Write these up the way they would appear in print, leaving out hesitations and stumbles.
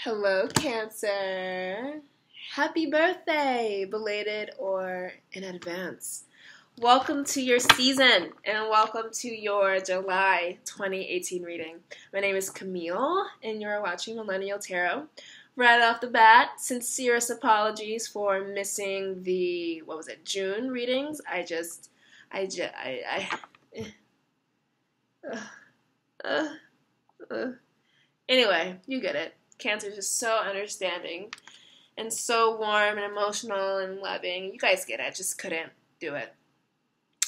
Hello, Cancer. Happy birthday, belated or in advance. Welcome to your season and welcome to your July 2018 reading. My name is Camille and you're watching Millennial Tarot. Right off the bat, sincerest apologies for missing the, June readings. Anyway, you get it. Cancer is just so understanding and so warm and emotional and loving. You guys get it. I just couldn't do it.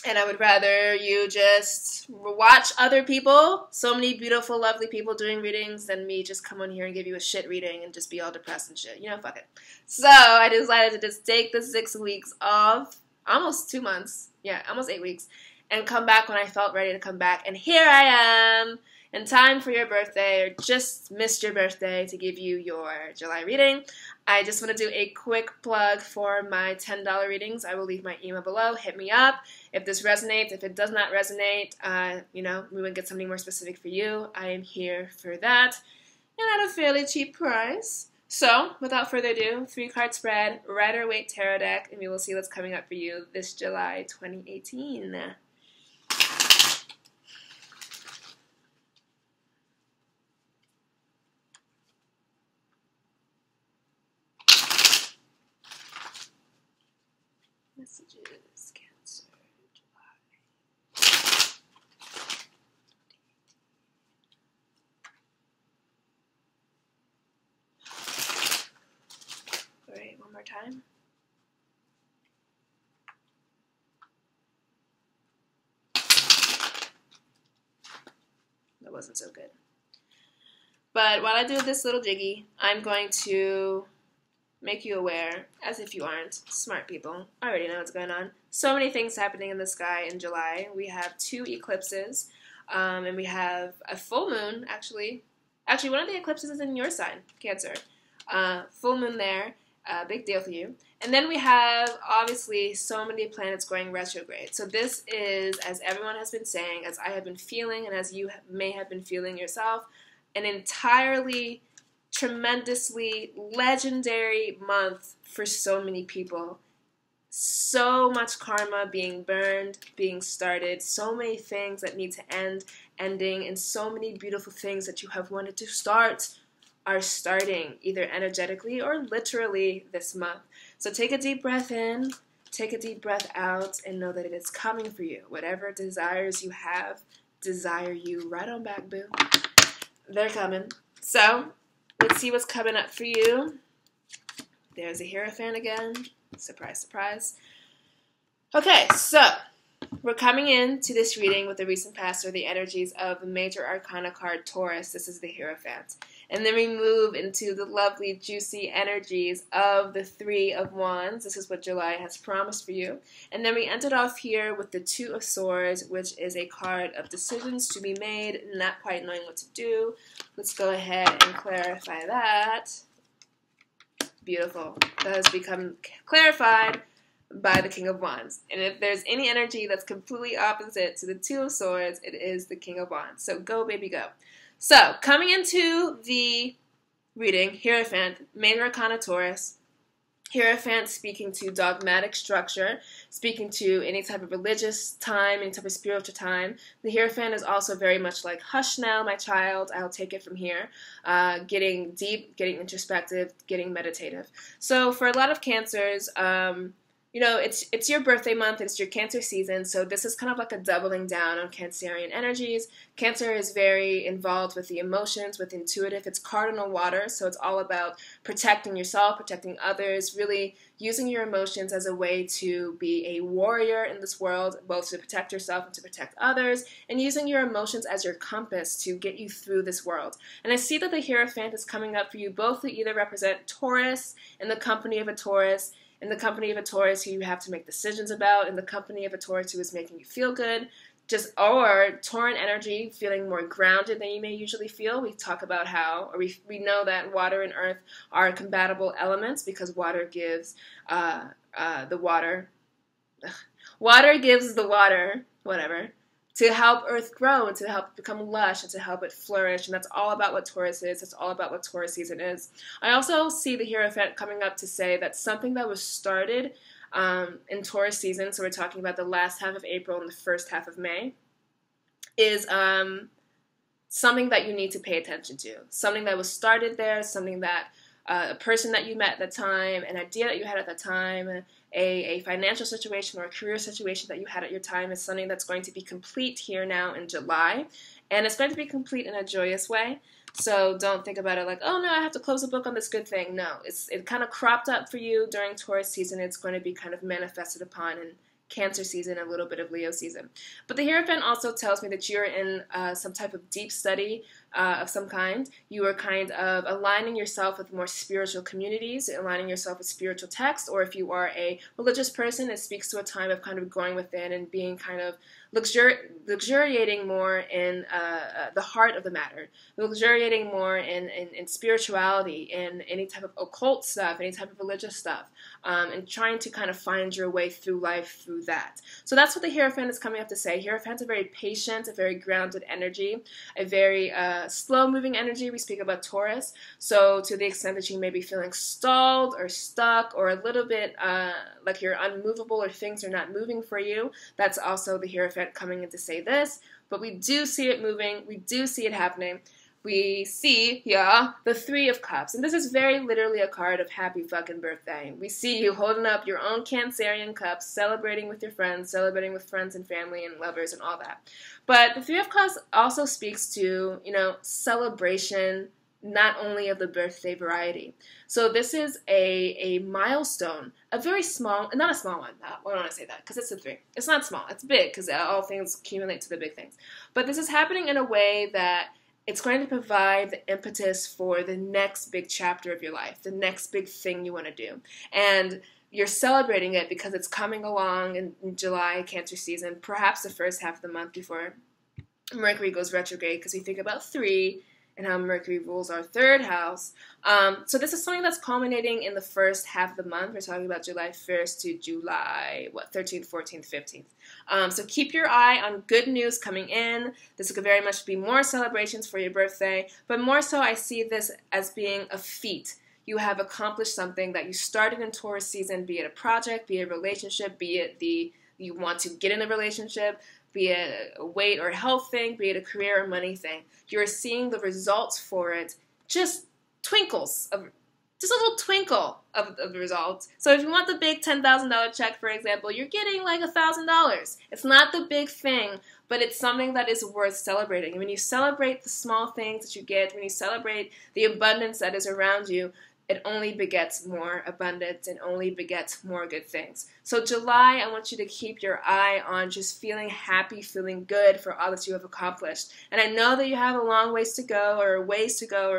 And I would rather you just watch other people, so many beautiful, lovely people doing readings, than me just come on here and give you a shit reading and just be all depressed and shit. You know, fuck it. So I decided to just take the 6 weeks off, almost 2 months, almost 8 weeks, and come back when I felt ready to come back. And here I am, in time for your birthday, or just missed your birthday, to give you your July reading. I just want to do a quick plug for my $10 readings. I will leave my email below. Hit me up if this resonates. If it does not resonate, we would get something more specific for you. I am here for that, and at a fairly cheap price. So, without further ado, 3-card spread, Rider-Waite Tarot deck, and we will see what's coming up for you this July 2018. Messages, Cancer, July. All right, one more time. That wasn't so good. But while I do this little jiggy, I'm going to make you aware, as if you aren't. Smart people already know what's going on. So many things happening in the sky in July. We have 2 eclipses, and we have a full moon, actually. Actually, one of the eclipses is in your sign, Cancer. Full moon there, big deal for you. And then we have, obviously, so many planets going retrograde. So this is, as everyone has been saying, as I have been feeling, and as you may have been feeling yourself, an entirely tremendously legendary month for so many people. So much karma being burned, being started, so many things that need to end, ending, and so many beautiful things that you have wanted to start are starting, either energetically or literally this month. So take a deep breath in, take a deep breath out, and know that it is coming for you. Whatever desires you have, desire you. Right on back, boo. They're coming. So let's see what's coming up for you. There's a Hierophant again. Surprise, surprise. Okay, so we're coming into this reading with the recent past, or the energies of the Major Arcana card Taurus. This is the Hierophant. And then we move into the lovely, juicy energies of the 3 of Wands. This is what July has promised for you. And then we ended off here with the 2 of Swords, which is a card of decisions to be made, not quite knowing what to do. Let's go ahead and clarify that. Beautiful. That has become clarified by the King of Wands. And if there's any energy that's completely opposite to the 2 of Swords, it is the King of Wands. So go, baby, go. So, coming into the reading, Hierophant, Major Arcana Taurus. Hierophant speaking to dogmatic structure, speaking to any type of religious time, any type of spiritual time. The Hierophant is also very much like, hush now, my child, I'll take it from here. Getting deep, getting introspective, getting meditative. So for a lot of Cancers, it's your birthday month, it's your Cancer season, so this is kind of like a doubling down on Cancerian energies. Cancer is very involved with the emotions, with intuitive. It's cardinal water, so it's all about protecting yourself, protecting others, really using your emotions as a way to be a warrior in this world, both to protect yourself and to protect others, and using your emotions as your compass to get you through this world. And I see that the Hierophant is coming up for you both to either represent Taurus in the company of a Taurus, in the company of a Taurus who you have to make decisions about, in the company of a Taurus who is making you feel good, or Tauran energy, feeling more grounded than you may usually feel. We talk about how, or we know that water and earth are compatible elements because water gives water gives the water, to help Earth grow and to help it become lush and to help it flourish. And that's all about what Taurus is. That's all about what Taurus season is. I also see the Hierophant coming up to say that something that was started in Taurus season, so we're talking about the last half of April and the first half of May, is something that you need to pay attention to. Something that was started there, something that a person that you met at the time, an idea that you had at the time, a financial situation or a career situation that you had at your time is something that's going to be complete here now in July. And it's going to be complete in a joyous way. So don't think about it like, oh no, I have to close the book on this good thing. No, it kind of cropped up for you during Taurus season. It's going to be kind of manifested upon in Cancer season, a little bit of Leo season. But the Hierophant also tells me that you're in some type of deep study of some kind. You are kind of aligning yourself with more spiritual communities, aligning yourself with spiritual texts, or if you are a religious person, it speaks to a time of kind of going within and being kind of luxuriating more in the heart of the matter, luxuriating more in spirituality, in any type of occult stuff, any type of religious stuff, and trying to kind of find your way through life through that. So that's what the Hierophant is coming up to say. Hierophant's a very patient, a very grounded energy, a very slow-moving energy. We speak about Taurus. So to the extent that you may be feeling stalled or stuck or a little bit like you're unmovable or things are not moving for you, that's also the Hierophant coming in to say this. But we do see it moving. We do see it happening. We see, the Three of Cups. And this is very literally a card of happy fucking birthday. We see you holding up your own Cancerian cups, celebrating with your friends, celebrating with friends and family and lovers and all that. But the Three of Cups also speaks to, celebration, not only of the birthday variety. So this is a milestone, a very small, not a small one. I don't want to say that because it's a 3. It's not small. It's big because all things accumulate to the big things. But this is happening in a way that it's going to provide the impetus for the next big chapter of your life, the next big thing you want to do. And you're celebrating it because it's coming along in July, Cancer season, perhaps the first half of the month before Mercury goes retrograde, because we think about 3 and how Mercury rules our 3rd house. So this is something that's culminating in the first half of the month. We're talking about July 1st to July, 13th, 14th, 15th. So keep your eye on good news coming in. This could very much be more celebrations for your birthday, but more so I see this as being a feat. You have accomplished something that you started in Taurus season, be it a project, be it a relationship, be it you want to get in a relationship, be it a weight or health thing, be it a career or money thing. You're seeing the results for it, just a little twinkle of the results. So if you want the big $10,000 check, for example, you're getting like $1,000. It's not the big thing, but it's something that is worth celebrating. And when you celebrate the small things that you get, when you celebrate the abundance that is around you, it only begets more abundance and only begets more good things. So July, I want you to keep your eye on just feeling happy, feeling good for all that you have accomplished. And I know that you have a long ways to go or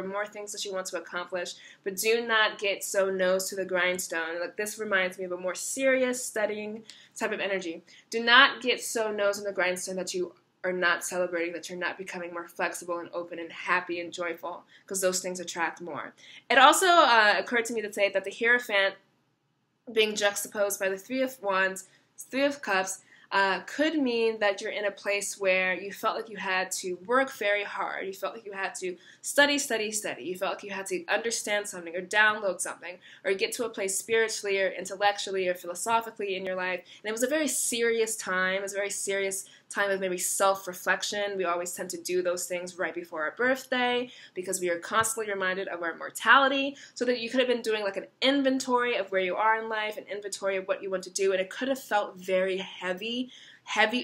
more things that you want to accomplish, but do not get so nose to the grindstone. Like, this reminds me of a more serious studying type of energy. Do not get so nose in the grindstone that you are not celebrating, that you're not becoming more flexible and open and happy and joyful, because those things attract more. It also occurred to me to say that the Hierophant being juxtaposed by the Three of Wands, Three of Cups, could mean that you're in a place where you felt like you had to work very hard. You felt like you had to study. You felt like you had to understand something or download something or get to a place spiritually or intellectually or philosophically in your life. And it was a very serious time. It was a very serious time of maybe self-reflection. We always tend to do those things right before our birthday because we are constantly reminded of our mortality. So that you could have been doing like an inventory of where you are in life, an inventory of what you want to do, and it could have felt very heavy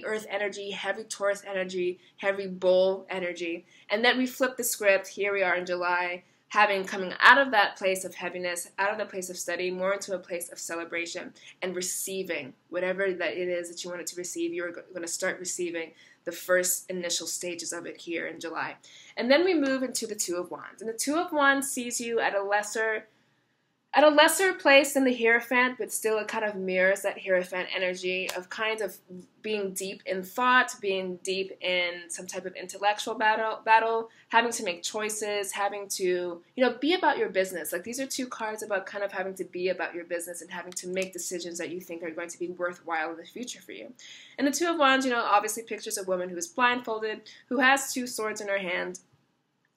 Earth energy, heavy Taurus energy, heavy Bull energy. And then we flip the script. Here we are in July, coming out of that place of heaviness, out of the place of study, more into a place of celebration and receiving whatever that it is that you wanted to receive. You're going to start receiving the first initial stages of it here in July. And then we move into the Two of Wands. And the Two of Wands sees you at a lesser at a lesser place than the Hierophant, but still it kind of mirrors that Hierophant energy of kind of being deep in thought, being deep in some type of intellectual battle, having to make choices, having to, be about your business. Like, these are two cards about kind of having to be about your business and having to make decisions that you think are going to be worthwhile in the future for you. And the Two of Wands, obviously pictures a woman who is blindfolded, who has two swords in her hand,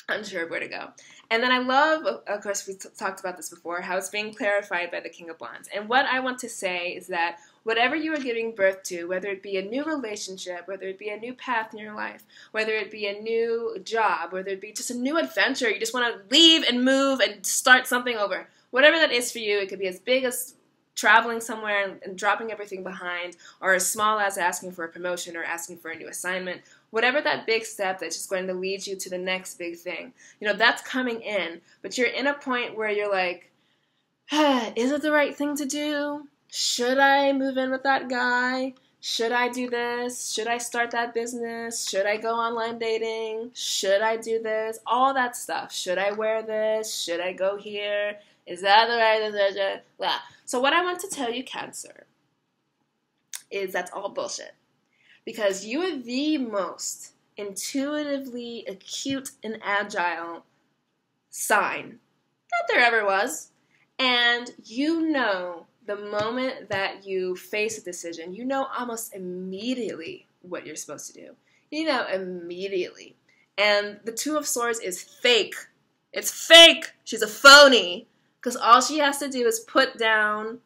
unsure of where to go. And then I love, of course, we talked about this before, how it's being clarified by the King of Wands. And what I want to say is that whatever you are giving birth to, whether it be a new relationship, whether it be a new path in your life, whether it be a new job, whether it be just a new adventure, you just want to leave and move and start something over. Whatever that is for you, it could be as big as traveling somewhere and dropping everything behind, or as small as asking for a promotion or asking for a new assignment. Whatever that big step that's just going to lead you to the next big thing, that's coming in. But you're in a point where you're like, is it the right thing to do? Should I move in with that guy? Should I do this? Should I start that business? Should I go online dating? Should I do this? All that stuff. Should I wear this? Should I go here? Is that the right decision? Blah. So what I want to tell you, Cancer, is that's all bullshit. Because you are the most intuitively acute and agile sign that there ever was. And the moment that you face a decision, almost immediately what you're supposed to do. Immediately. And the Two of Swords is fake. It's fake. She's a phony. Because all she has to do is put down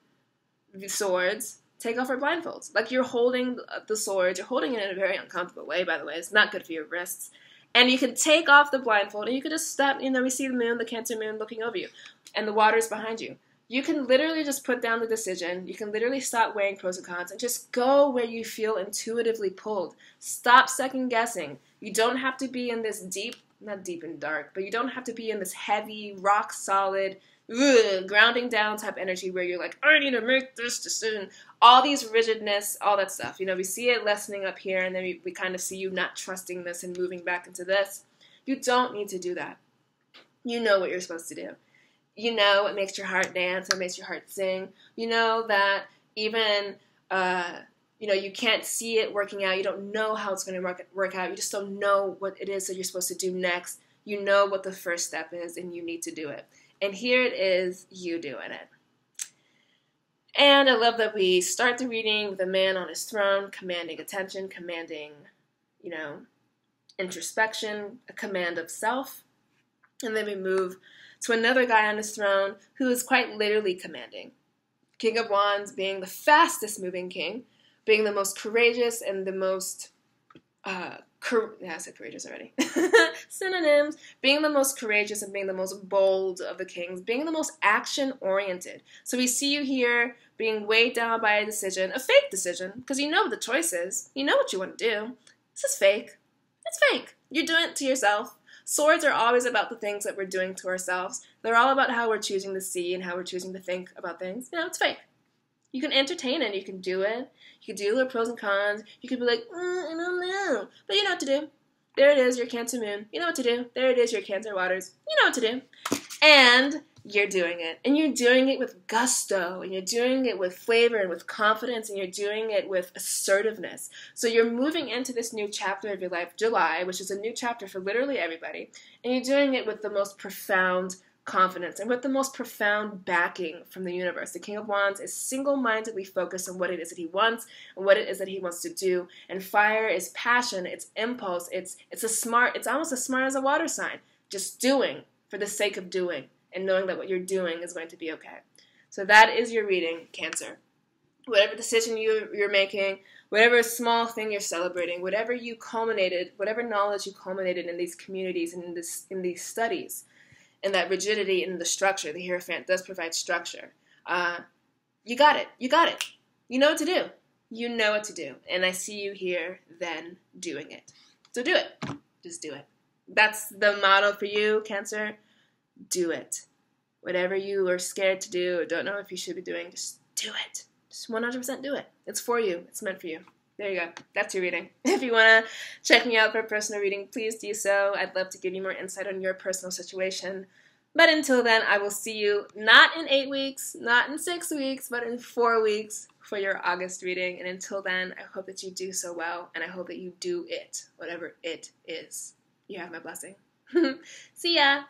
the swords, take off her blindfolds. Like, you're holding the sword. You're holding it in a very uncomfortable way, by the way. It's not good for your wrists. And you can take off the blindfold, and you can just step, we see the moon, the Cancer moon, looking over you. And the water's behind you. You can literally just put down the decision. You can literally stop weighing pros and cons and just go where you feel intuitively pulled. Stop second guessing. You don't have to be in this deep, not deep and dark, but you don't have to be in this heavy, rock solid, grounding down type energy where you're like, I need to make this decision. All these rigidness, all that stuff. We see it lessening up here, and then we kind of see you not trusting this and moving back into this. You don't need to do that. You know what you're supposed to do. It makes your heart dance, it makes your heart sing. That even, you can't see it working out. You don't know how it's going to work out. You just don't know what it is that you're supposed to do next. You know what the first step is, and you need to do it. And here it is, you doing it. And I love that we start the reading with a man on his throne, commanding attention, commanding, introspection, a command of self. And then we move to another guy on his throne who is quite literally commanding. King of Wands being the fastest moving king, being the most courageous and the most, I said courageous already. Synonyms. Being the most courageous and being the most bold of the kings, being the most action-oriented. So we see you here being weighed down by a decision, a fake decision, because you know the choice is. You know what you want to do. This is fake. It's fake. You're doing it to yourself. Swords are always about the things that we're doing to ourselves. They're all about how we're choosing to see and how we're choosing to think about things. It's fake. You can entertain it. You can do it. You can do the pros and cons. You can be like, I don't know. But you know what to do. There it is, your Cancer moon. You know what to do. There it is, your Cancer waters. You know what to do. And you're doing it. And you're doing it with gusto. And you're doing it with flavor and with confidence. And you're doing it with assertiveness. So you're moving into this new chapter of your life, July, which is a new chapter for literally everybody. And you're doing it with the most profound confidence and with the most profound backing from the universe. The King of Wands is single-mindedly focused on what it is that he wants and what it is that he wants to do. And fire is passion, it's impulse, it's almost as smart as a water sign. Just doing for the sake of doing and knowing that what you're doing is going to be okay. So that is your reading, Cancer. Whatever decision you're making, whatever small thing you're celebrating, whatever knowledge you culminated in these communities and in these studies, and that rigidity in the structure, the Hierophant does provide structure. You got it. You got it. You know what to do. You know what to do. And I see you here then doing it. So do it. Just do it. That's the motto for you, Cancer. Do it. Whatever you are scared to do or don't know if you should be doing, just do it. Just 100% do it. It's for you. It's meant for you. There you go. That's your reading. If you want to check me out for a personal reading, please do so. I'd love to give you more insight on your personal situation. But until then, I will see you not in 8 weeks, not in 6 weeks, but in 4 weeks for your August reading. And until then, I hope that you do so well, and I hope that you do it, whatever it is. You have my blessing. See ya!